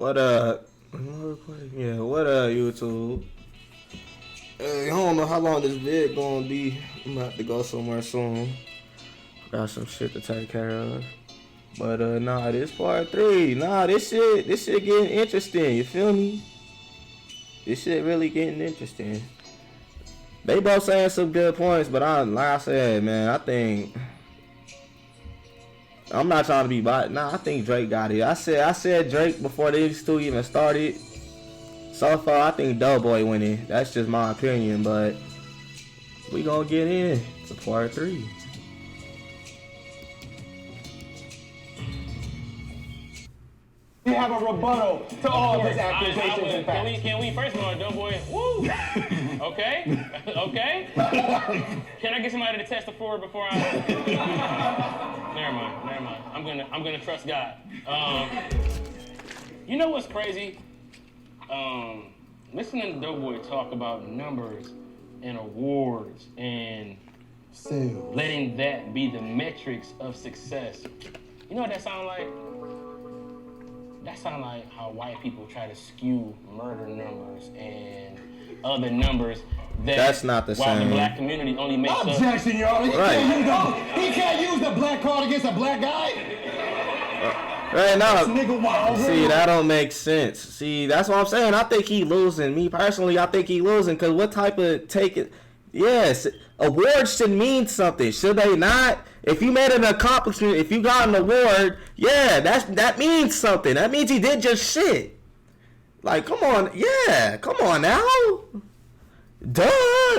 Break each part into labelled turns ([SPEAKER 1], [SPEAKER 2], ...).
[SPEAKER 1] What up? Yeah, what up, YouTube? Hey, I don't know how long this vid gonna be. I'm gonna have to go somewhere soon. Got some shit to take care of. But nah, this part three. Nah, this shit getting interesting. You feel me? This shit really getting interesting. They both saying some good points, but like I said, man, I'm not trying to be biased. Nah, I think Drake got it. I said Drake before these two even started. So far, I think Doughboy winning. That's just my opinion, but we gonna get in to part three.
[SPEAKER 2] We have a rebuttal to all of his accusations and facts.
[SPEAKER 3] Can we first of all, Doughboy? Woo! Okay, okay. Can I get somebody to test the floor before I? Never mind. I'm gonna trust God. You know what's crazy? Listening to Doughboy talk about numbers and awards and
[SPEAKER 2] Sales.
[SPEAKER 3] letting that be the metrics of success. You know what that sound like? That sounds like how white people try to skew murder numbers and other numbers
[SPEAKER 1] That's not the
[SPEAKER 3] while
[SPEAKER 1] same.
[SPEAKER 3] the black community only makes up.
[SPEAKER 2] Objection, Your Honor.
[SPEAKER 1] Right.
[SPEAKER 2] He can't use the black card against a black guy.
[SPEAKER 1] Right now,
[SPEAKER 2] Nigga wild.
[SPEAKER 1] see, that don't make sense. See, that's what I'm saying. I think he losing. Me personally, I think he losing because what type of take it? Yes, awards should mean something, should they not? If you made an accomplishment, if you got an award, yeah, that means something. That means he did just shit. Like, come on, yeah, come on now. Duh,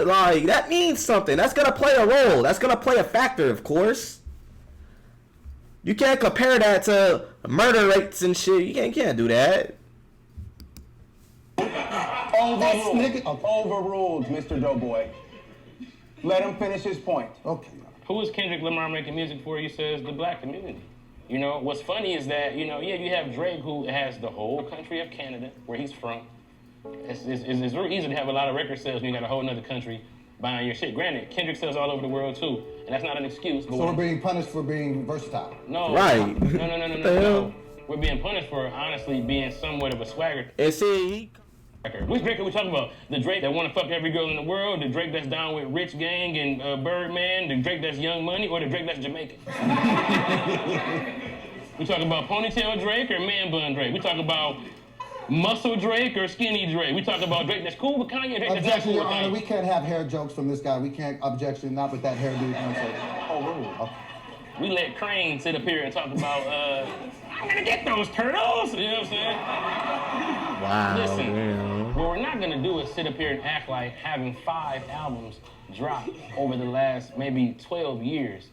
[SPEAKER 1] like, that means something. That's gonna play a role. That's gonna play a factor, of course. You can't compare that to murder rates and shit. You can't do that.
[SPEAKER 2] Overruled, Mr. Doughboy. Let him finish his point. Okay.
[SPEAKER 3] Who is Kendrick Lamar making music for? You says the black community. You know, what's funny is that, you have Drake who has the whole country of Canada, where he's from. It's very easy to have a lot of record sales when you got a whole other country buying your shit. Granted, Kendrick sells all over the world too, and that's not an excuse. But
[SPEAKER 2] So we're being punished for being versatile.
[SPEAKER 3] No.
[SPEAKER 1] Right.
[SPEAKER 3] No. We're being punished for honestly being somewhat of a swagger.
[SPEAKER 1] And see,
[SPEAKER 3] Which Drake are we talking about? The Drake that want to fuck every girl in the world? The Drake that's down with Rich Gang and Birdman? The Drake that's Young Money? Or the Drake that's Jamaican? We talking about ponytail Drake or man bun Drake? We talking about muscle Drake or skinny Drake? We talking about Drake that's cool with Kanye? Drake that's not
[SPEAKER 2] Objection,
[SPEAKER 3] cool
[SPEAKER 2] Your
[SPEAKER 3] with
[SPEAKER 2] Honor.
[SPEAKER 3] Kanye?
[SPEAKER 2] We can't have hair jokes from this guy. We can't. Objection, not with that hairdo. Okay.
[SPEAKER 3] We let Crane sit up here and talk about, I'm gonna get those turtles! You know what I'm saying?
[SPEAKER 1] wow,
[SPEAKER 3] Listen,
[SPEAKER 1] man.
[SPEAKER 3] what we're not gonna do is sit up here and act like having 5 albums drop over the last maybe 12 years,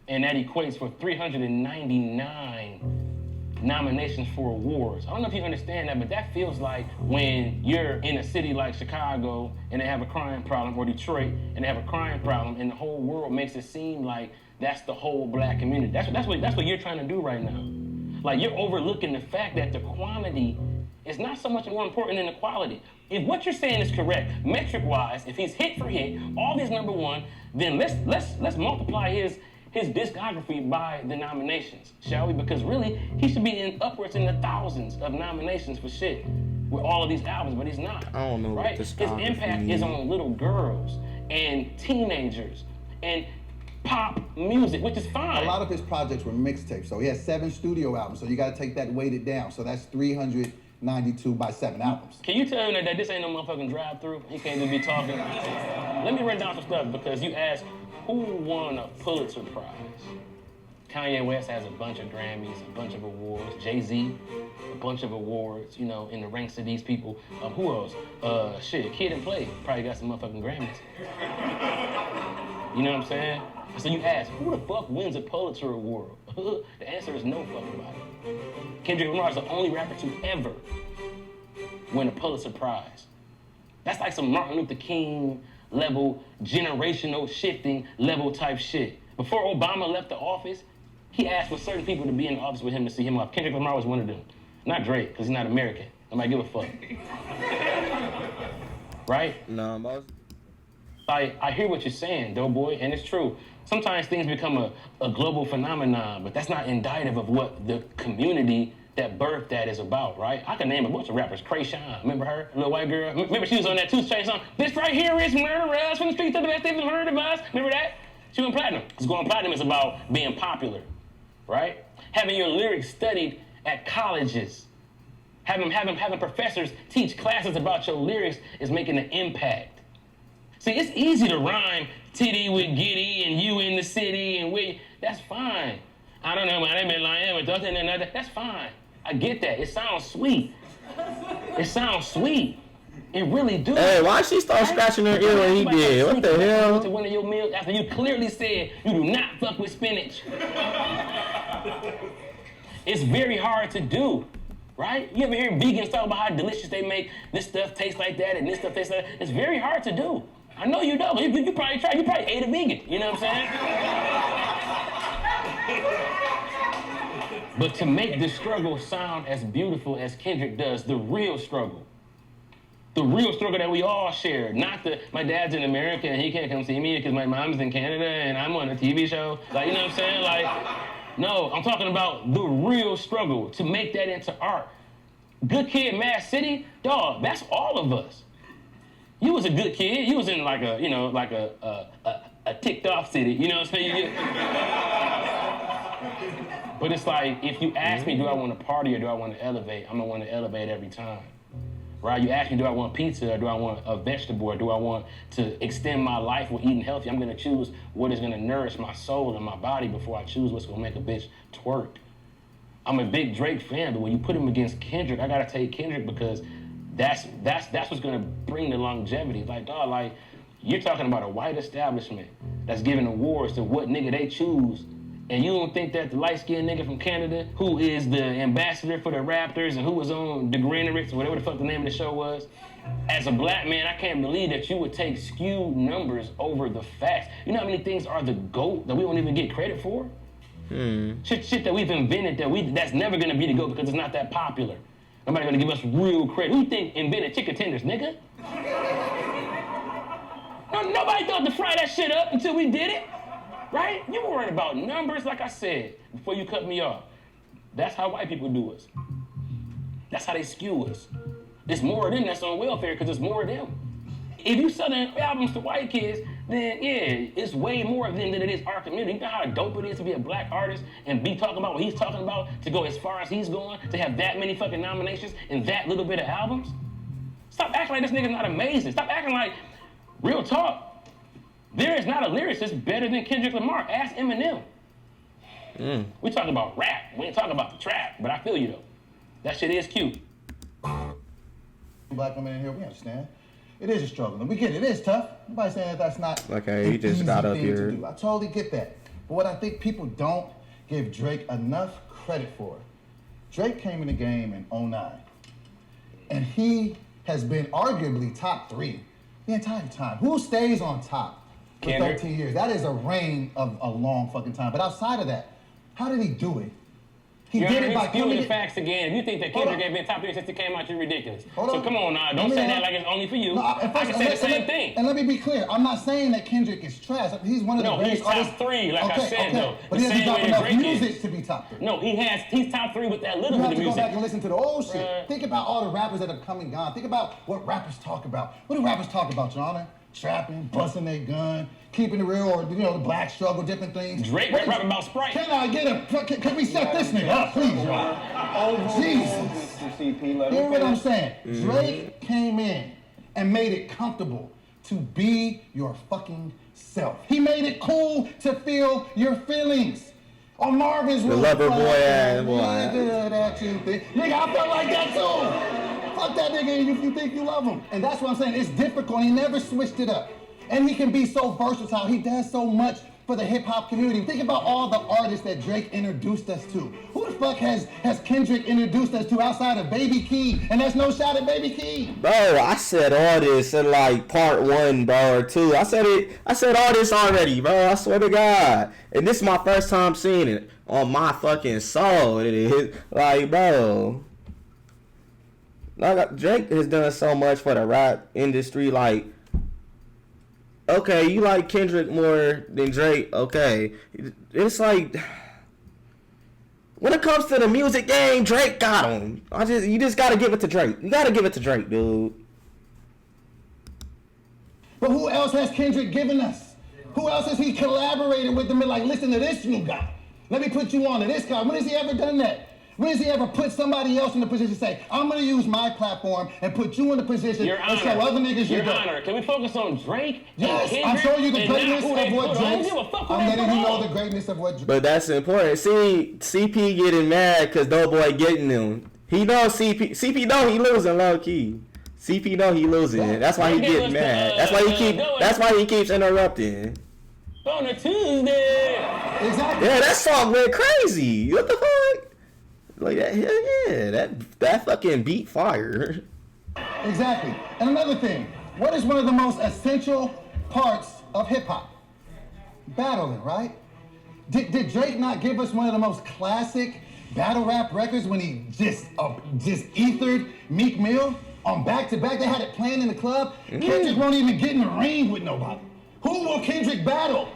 [SPEAKER 3] and that equates for 399 nominations for awards. I don't know if you understand that, but that feels like when you're in a city like Chicago and they have a crime problem, or Detroit and they have a crime problem, and the whole world makes it seem like that's the whole black community. That's what you're trying to do right now. Like, you're overlooking the fact that the quantity is not so much more important than the quality. If what you're saying is correct, metric-wise, if he's hit for hit, all these number one, then let's multiply his discography by the nominations, shall we? Because really, he should be in upwards in the thousands of nominations for shit with all of these albums, but he's not.
[SPEAKER 1] I don't know what
[SPEAKER 3] right? His
[SPEAKER 1] discography
[SPEAKER 3] impact
[SPEAKER 1] is.
[SPEAKER 3] is on little girls and teenagers and pop music, which is fine.
[SPEAKER 2] A lot of his projects were mixtapes, so he has 7 studio albums. So you got to take that weighted down. So that's 392 by 7 albums.
[SPEAKER 3] Can you tell him that this ain't no motherfucking drive-through? He can't just be talking. Let me run down some stuff, because you asked who won a Pulitzer Prize. Kanye West has a bunch of Grammys, a bunch of awards. Jay-Z, a bunch of awards, in the ranks of these people. Who else? Kid and Play probably got some motherfucking Grammys. You know what I'm saying? So you ask, who the fuck wins a Pulitzer Award? The answer is no fucking body. Kendrick Lamar is the only rapper to ever win a Pulitzer Prize. That's like some Martin Luther King level, generational shifting level type shit. Before Obama left the office, he asked for certain people to be in the office with him to see him off. Kendrick Lamar was one of them. Not Drake, because he's not American. Nobody give a fuck. Right?
[SPEAKER 1] No, most.
[SPEAKER 3] I hear what you're saying, Doughboy, and it's true. Sometimes things become a global phenomenon, but that's not indicative of what the community that birth that is about, right? I can name a bunch of rappers. Krayshawn, remember her? Little white girl. Remember she was on that 2 Chainz song? This right here is murderers from the streets of the best they've ever heard of us. Remember that? She went platinum. Because going platinum is about being popular, right? Having your lyrics studied at colleges. Having professors teach classes about your lyrics is making an impact. See, it's easy to rhyme titty with giddy and you in the city and we. That's fine. I don't know, man. They been lying with nothing and nothing. That's fine. I get that. It sounds sweet. It sounds sweet. It really do.
[SPEAKER 1] Hey, why she start scratching her ear when he did? What the hell?
[SPEAKER 3] To one of your meals after you clearly said you do not fuck with spinach. It's very hard to do, right? You ever hear vegans talk about how delicious they make this stuff tastes like that and this stuff tastes like that? It's very hard to do. I know you don't. You probably tried. You probably ate a vegan. You know what I'm saying? But to make the struggle sound as beautiful as Kendrick does, the real struggle that we all share, not my dad's in America and he can't come see me because my mom's in Canada and I'm on a TV show. Like, you know what I'm saying? Like, no, I'm talking about the real struggle to make that into art. Good Kid, Mad City, dog, that's all of us. You was a good kid. You was in like a ticked off city, you know what I'm saying? But it's like, if you ask me, do I want to party or do I want to elevate? I'm gonna want to elevate every time, right? You ask me, do I want pizza or do I want a vegetable or do I want to extend my life with eating healthy? I'm gonna choose what is gonna nourish my soul and my body before I choose what's gonna make a bitch twerk. I'm a big Drake fan, but when you put him against Kendrick, I gotta take Kendrick because that's what's gonna bring the longevity. Like, dog, like, you're talking about a white establishment that's giving awards to what nigga they choose. And you don't think that the light-skinned nigga from Canada, who is the ambassador for the Raptors and who was on the Greenericks, or whatever the fuck the name of the show was, as a black man, I can't believe that you would take skewed numbers over the facts. You know how many things are the GOAT that we don't even get credit for? Shit that we've invented that's never gonna be the GOAT because it's not that popular. Nobody gonna give us real credit. Who you think invented chicken tenders, nigga? Nobody thought to fry that shit up until we did it. Right? You were worried about numbers, like I said, before you cut me off. That's how white people do us. That's how they skew us. There's more of them that's on welfare because there's more of them. If you selling albums to white kids, then yeah, it's way more of them than it is our community. You know how dope it is to be a black artist and be talking about what he's talking about, to go as far as he's going, to have that many fucking nominations and that little bit of albums? Stop acting like this nigga's not amazing. Stop acting like, real talk, there is not a lyricist better than Kendrick Lamar. Ask Eminem. We talking about rap. We ain't talking about the trap. But I feel you, though. That shit is cute.
[SPEAKER 2] Black women in here, we understand. It is a struggle. And we get it. It is tough. Nobody saying that that's not
[SPEAKER 1] Okay, he just got up here.
[SPEAKER 2] I totally get that. But what I think people don't give Drake enough credit for, Drake came in the game in 2009. And he has been arguably top 3 the entire time. Who stays on top? For
[SPEAKER 3] Kendrick.
[SPEAKER 2] 13 years. That is a reign of a long fucking time. But outside of that, how did he do it? He did it by
[SPEAKER 3] coming. The facts again. If you think that Kendrick has been top 3 since he came out, you're ridiculous. So come on now, don't say that like it's only for you.
[SPEAKER 2] No,
[SPEAKER 3] I can say the same thing.
[SPEAKER 2] And let me be clear, I'm not saying that Kendrick is trash. He's one of the greatest artists.
[SPEAKER 3] He's top 3, like I said though.
[SPEAKER 2] But he doesn't drop enough music to be top 3.
[SPEAKER 3] No, he's top 3 with that little bit of music.
[SPEAKER 2] You have to go back and listen to the old shit. Think about all the rappers that have come and gone. Think about what rappers talk about. What do rappers talk about, Your Honor? Trapping, busting their gun, keeping it real, or the black struggle, different things.
[SPEAKER 3] Drake rap about Sprite.
[SPEAKER 2] Can I get can we set this nigga up, please, y'all? Jesus. Hear what I'm saying? Drake came in and made it comfortable to be your fucking self. He made it cool to feel your feelings. On Marvin's
[SPEAKER 1] The lover boy ass boy.
[SPEAKER 2] Nigga, I felt like that too. Fuck that nigga if you think you love him. And that's what I'm saying. It's difficult. He never switched it up. And he can be so versatile. He does so much for the hip-hop community. Think about all the artists that Drake introduced us to. Who the fuck has Kendrick introduced us to outside of Baby Key? And that's no shot at Baby Key.
[SPEAKER 1] Bro, I said all this in like part 1, bro, or 2. I said all this already, bro. I swear to God. And this is my first time seeing it on my fucking soul. It is. Like, bro. Like, Drake has done so much for the rap industry. Like, okay, you like Kendrick more than Drake. Okay, it's like When it comes to the music game, Drake got him. You just gotta give it to Drake. You gotta give it to Drake, dude.
[SPEAKER 2] But who else has Kendrick given us? Who else has he collaborated with them and like, listen to this new guy? Let me put you on to this guy. When has he ever done that? When has he ever put somebody else in the position to say, I'm going to use my platform and put you in the position and show other niggas you
[SPEAKER 3] Your Honor, can we focus on Drake?
[SPEAKER 2] Yes, I'm showing you the greatness of what Drake. I'm letting you know the greatness of what Drake.
[SPEAKER 1] But that's important. See, CP getting mad because Doughboy getting them. He knows CP know he losing low key. CP know he losing. That's why he getting mad. That's why he keeps interrupting.
[SPEAKER 3] On a Tuesday.
[SPEAKER 2] Exactly.
[SPEAKER 1] Yeah, that song went crazy. What the fuck? Like that, hell yeah, that fucking beat fire.
[SPEAKER 2] Exactly. And another thing, what is one of the most essential parts of hip hop? Battling, right? Did Drake not give us one of the most classic battle rap records when he just ethered Meek Mill on back to back? They had it playing in the club. Kendrick won't even get in the ring with nobody. Who will Kendrick battle?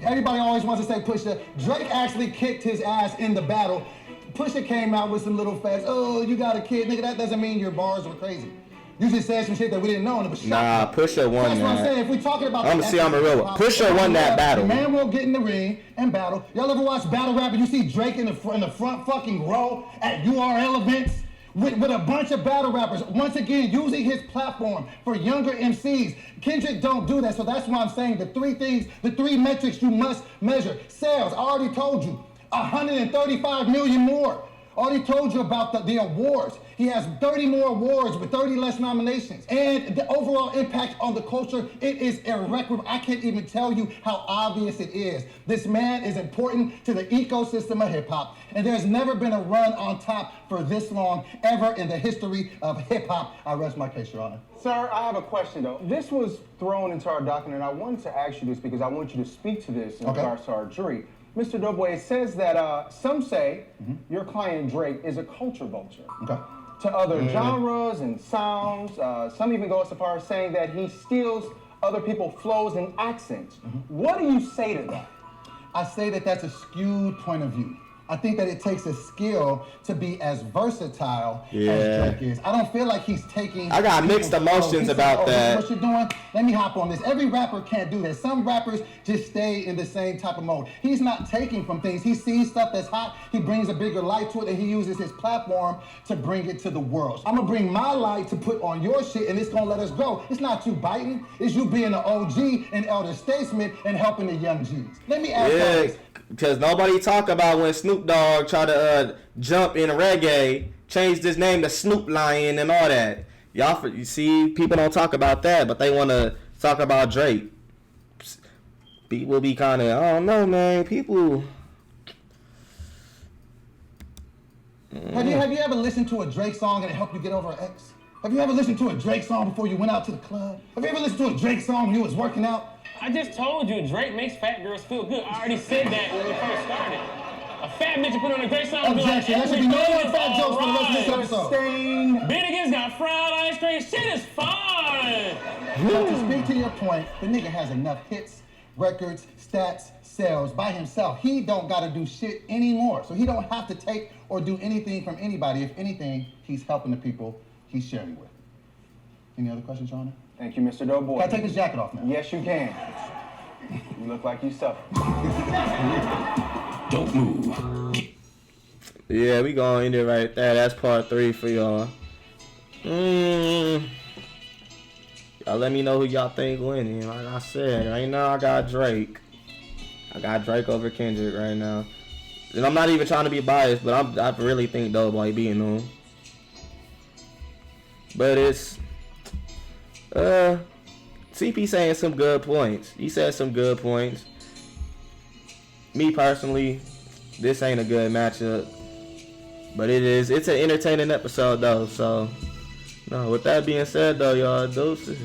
[SPEAKER 2] Everybody always wants to say Pusha. Drake actually kicked his ass in the battle. Pusha came out with some little facts. Oh, you got a kid, nigga. That doesn't mean your bars were crazy. You just said some shit that we didn't know, and it was shocking.
[SPEAKER 1] Nah, Pusha won that.
[SPEAKER 2] That's what I'm saying. If we're talking about,
[SPEAKER 1] I'm a real one. Pusha won that battle.
[SPEAKER 2] The man won't get in the ring and battle. Y'all ever watch battle rap and you see Drake in the front fucking row at URL events with a bunch of battle rappers? Once again, using his platform for younger MCs. Kendrick don't do that, so that's why I'm saying the three metrics you must measure. Sales, I already told you. 135 million more. Already told you about the awards. He has 30 more awards with 30 less nominations. And the overall impact on the culture, it is irreparable. I can't even tell you how obvious it is. This man is important to the ecosystem of hip hop. And there's never been a run on top for this long ever in the history of hip hop. I rest my case, Your Honor.
[SPEAKER 4] Sir, I have a question though. This was thrown into our document and I wanted to ask you this because I want you to speak to this in regards to our jury. Mr. Doughboy, it says that some say your client Drake is a culture vulture to other genres and sounds. Some even go so far as saying that he steals other people's flows and accents. What do you say to that?
[SPEAKER 2] I say that that's a skewed point of view. I think that it takes a skill to be as versatile as Drake is. I don't feel like he's taking...
[SPEAKER 1] I got mixed emotions about that.
[SPEAKER 2] What you're doing? Let me hop on this. Every rapper can't do that. Some rappers just stay in the same type of mode. He's not taking from things. He sees stuff that's hot, he brings a bigger light to it, and he uses his platform to bring it to the world. I'm gonna bring my light to put on your shit, and it's gonna let us grow. It's not you biting. It's you being an OG and elder statesman and helping the young G's. Let me ask you this.
[SPEAKER 1] Because nobody talk about when Snoop Dogg tried to jump in reggae, changed his name to Snoop Lion and all that. You see, people don't talk about that, but they want to talk about Drake. People be kind of, I don't know, man. People.
[SPEAKER 2] Have you ever listened to a Drake song and it helped you get over an ex? Have you ever listened to a Drake song before you went out to the club? Have you ever listened to a Drake song when you was working out?
[SPEAKER 3] I just told you Drake makes fat girls feel good. I already said that when we first started. A fat bitch put on a great song.
[SPEAKER 2] Objection. There should be no more fat jokes for the rest of this episode.
[SPEAKER 3] Bennigan's got fried ice cream. Shit is fine.
[SPEAKER 2] But to speak to your point, the nigga has enough hits, records, stats, sales by himself. He don't gotta do shit anymore. So he don't have to take or do anything from anybody. If anything, he's helping the people he's sharing with. Any other questions, Your Honor?
[SPEAKER 4] Thank you, Mr. Doughboy.
[SPEAKER 2] Can I take this jacket off now?
[SPEAKER 4] Yes, you can. You look like you suffer.
[SPEAKER 5] Don't move.
[SPEAKER 1] Yeah, we gonna end it right there. That's part 3 for y'all. Y'all let me know who y'all think winning. Like I said, right now I got Drake. I got Drake over Kendrick right now. And I'm not even trying to be biased, but I really think Doughboy beating him. But it's CP saying some good points. He said some good points. Me personally, this ain't a good matchup. But it's an entertaining episode though, so no, with that being said though, y'all, deuces.